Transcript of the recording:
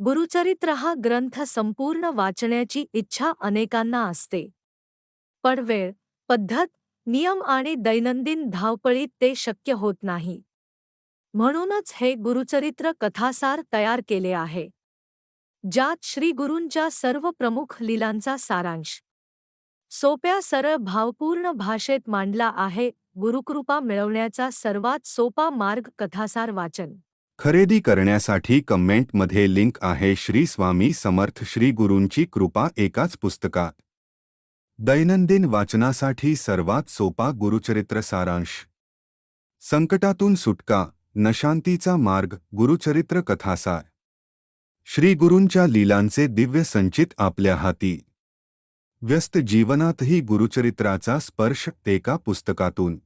गुरुचरित्र हा ग्रंथ संपूर्ण वाचण्याची इच्छा अनेकांना असते. पण वेळ, पद्धत, नियम आणि दैनंदिन धावपळीत ते शक्य होत नाही. म्हणूनच हे गुरुचरित्र कथासार तयार केले आहे, ज्यात श्री गुरूंच्या सर्व प्रमुख लीलांचा सारांश सोप्या सरळ भावपूर्ण भाषेत मांडला आहे. गुरुकृपा मिळवण्याचा सर्वात सोपा मार्ग कथासार वाचन. खरेदी करण्यासाठी कमेंटमध्ये लिंक आहे. श्री स्वामी समर्थ. श्री गुरूंची कृपा एकाच पुस्तकात. दैनंदिन वाचनासाठी सर्वात सोपा गुरुचरित्र सारांश. संकटातून सुटका, नशांतीचा मार्ग. गुरुचरित्र कथासार. श्री गुरूंच्या लीलांचे दिव्य संचित आपल्या हाती. व्यस्त जीवनातही गुरुचरित्राचा स्पर्श एका पुस्तकातून.